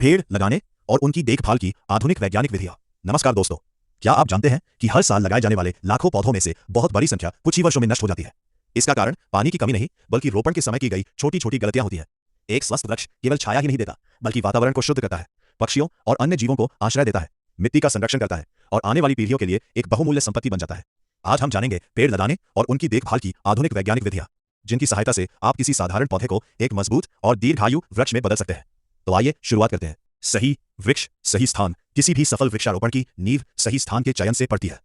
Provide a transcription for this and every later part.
पेड़ लगाने और उनकी देखभाल की आधुनिक वैज्ञानिक विधियां। नमस्कार दोस्तों, क्या आप जानते हैं कि हर साल लगाए जाने वाले लाखों पौधों में से बहुत बड़ी संख्या कुछ ही वर्षों में नष्ट हो जाती है। इसका कारण पानी की कमी नहीं बल्कि रोपण के समय की गई छोटी छोटी गलतियां होती है। एक स्वस्थ वृक्ष केवल छाया ही नहीं देता बल्कि वातावरण को शुद्ध करता है, पक्षियों और अन्य जीवों को आश्रय देता है, मिट्टी का संरक्षण करता है और आने वाली पीढ़ियों के लिए एक बहुमूल्य संपत्ति बन जाता है। आज हम जानेंगे पेड़ लगाने और उनकी देखभाल की आधुनिक वैज्ञानिक विधियां, जिनकी सहायता से आप किसी साधारण पौधे को एक मजबूत और दीर्घायु वृक्ष में बदल सकते हैं। तो आइए शुरुआत करते हैं। सही वृक्ष सही स्थान। किसी भी सफल वृक्षारोपण की नींव सही स्थान के चयन से पड़ती है।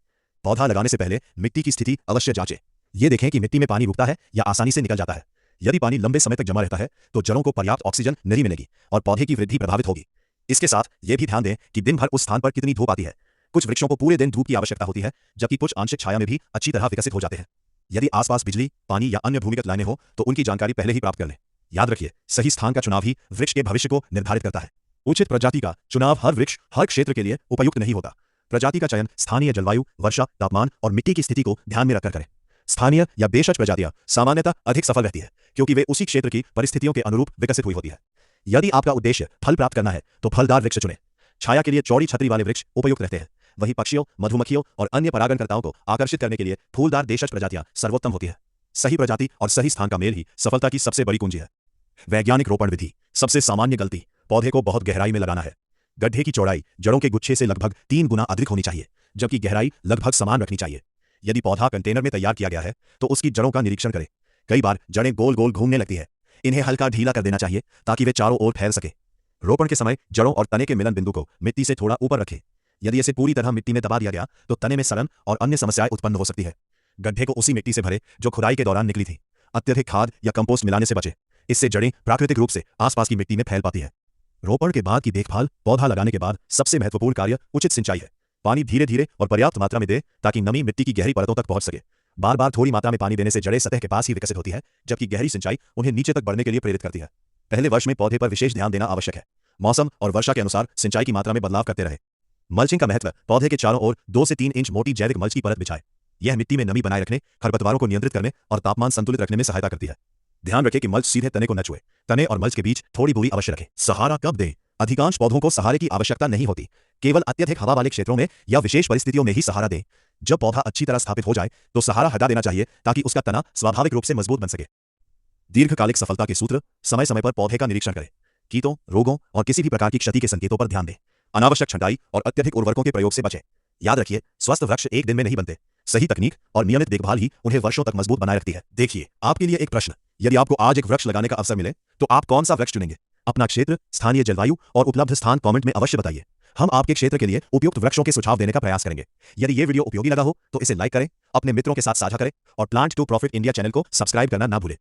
पौधा लगाने से पहले मिट्टी की स्थिति अवश्य जांचें। ये देखें कि मिट्टी में पानी रुकता है या आसानी से निकल जाता है। यदि पानी लंबे समय तक जमा रहता है तो जड़ों को पर्याप्त ऑक्सीजन नहीं मिलेगी और पौधे की वृद्धि प्रभावित होगी। इसके साथ ये भी ध्यान दें कि दिन भर उस स्थान पर कितनी धूप आती है। कुछ वृक्षों को पूरे दिन धूप की आवश्यकता होती है, जबकि कुछ आंशिक छाया में भी अच्छी तरह विकसित हो जाते हैं। यदि आसपास बिजली, पानी या अन्य भूमिगत लाइनें हो तो उनकी जानकारी पहले ही प्राप्त कर लें। याद रखिए, सही स्थान का चुनाव ही वृक्ष के भविष्य को निर्धारित करता है। उचित प्रजाति का चुनाव हर वृक्ष हर क्षेत्र के लिए उपयुक्त नहीं होता। प्रजाति का चयन स्थानीय जलवायु, वर्षा, तापमान और मिट्टी की स्थिति को ध्यान में रखकर करें। स्थानीय या बेशज प्रजातियां सामान्यतः अधिक सफल रहती है क्योंकि वे उसी क्षेत्र की परिस्थितियों के अनुरूप विकसित हुई होती है। यदि आपका उद्देश्य फल प्राप्त करना है तो फलदार वृक्ष चुनें। छाया के लिए चौड़ी छतरी वाले वृक्ष उपयुक्त रहते हैं। वहीं पक्षियों, मधुमक्खियों और अन्य परागणकर्ताओं को आकर्षित करने के लिए फूलदार देशज प्रजातियां सर्वोत्तम होती है। सही प्रजाति और सही स्थान का मेल ही सफलता की सबसे बड़ी कुंजी है। वैज्ञानिक रोपण विधि। सबसे सामान्य गलती, पौधे को बहुत गहराई में लगाना है। गड्ढे की चौड़ाई जड़ों के गुच्छे से लगभग 3 गुना अधिक होनी चाहिए, जबकि गहराई लगभग समान रखनी चाहिए। यदि पौधा कंटेनर में तैयार किया गया है तो उसकी जड़ों का निरीक्षण करें। कई बार जड़ें गोल गोल घूमने लगती है। इन्हें हल्का ढीला कर देना चाहिए ताकि वे चारों ओर फैल सके। रोपण के समय जड़ों और तने के मिलन बिंदु को मिट्टी से थोड़ा ऊपर रखें। यदि इसे पूरी तरह मिट्टी में दबा दिया गया तो तने में सड़न और अन्य समस्याएं उत्पन्न हो सकती है। गड्ढे को उसी मिट्टी से भरें जो खुदाई के दौरान निकली थी। अत्यधिक खाद या कंपोस्ट मिलाने से बचें। इससे जड़ें प्राकृतिक रूप से आसपास की मिट्टी में फैल पाती है। रोपण के बाद की देखभाल। पौधा लगाने के बाद सबसे महत्वपूर्ण कार्य उचित सिंचाई है। पानी धीरे धीरे और पर्याप्त मात्रा में दें ताकि नमी मिट्टी की गहरी परतों तक पहुंच सके। बार बार थोड़ी मात्रा में पानी देने से जड़ें सतह के पास ही विकसित होती है, जबकि गहरी सिंचाई उन्हें नीचे तक बढ़ने के लिए प्रेरित करती है। पहले वर्ष में पौधे पर विशेष ध्यान देना आवश्यक है। मौसम और वर्षा के अनुसार सिंचाई की मात्रा में बदलाव करते रहे। मल्चिंग का महत्व। पौधे के चारों ओर 2 से 3 इंच मोटी जैविक मल्च की परत बिछाएं। यह मिट्टी में नमी बनाए रखने, खरपतवारों को नियंत्रित करने और तापमान संतुलित रखने में सहायता करती है। ध्यान रखें कि मल्च सीधे तने को न छुए। तने और मल्च के बीच थोड़ी दूरी अवश्य रखें। सहारा कब दें। अधिकांश पौधों को सहारे की आवश्यकता नहीं होती। केवल अत्यधिक हवा वाले क्षेत्रों में या विशेष परिस्थितियों में ही सहारा दें। जब पौधा अच्छी तरह स्थापित हो जाए तो सहारा हटा देना चाहिए ताकि उसका तना स्वाभाविक रूप से मजबूत बन सके। दीर्घकालिक सफलता के सूत्र। समय समय पर पौधे का निरीक्षण करें। कीटों, रोगों और किसी भी प्रकार की क्षति के संकेतों पर ध्यान दें। अनावश्यक छंटाई और अत्यधिक उर्वरकों के प्रयोग से बचें। याद रखिए, स्वस्थ वृक्ष एक दिन में नहीं बनते। सही तकनीक और नियमित देखभाल ही उन्हें वर्षों तक मजबूत बनाए रखती है। देखिए, आपके लिए एक प्रश्न। यदि आपको आज एक वृक्ष लगाने का अवसर मिले तो आप कौन सा वृक्ष चुनेंगे? अपना क्षेत्र, स्थानीय जलवायु और उपलब्ध स्थान कमेंट में अवश्य बताइए। हम आपके क्षेत्र के लिए उपयुक्त वृक्षों के सुझाव देने का प्रयास करेंगे। यदि ये वीडियो उपयोगी लगा हो तो इसे लाइक करें, अपने मित्रों के साथ साझा करें और plant to profit India channel को सब्सक्राइब करना ना भूलें।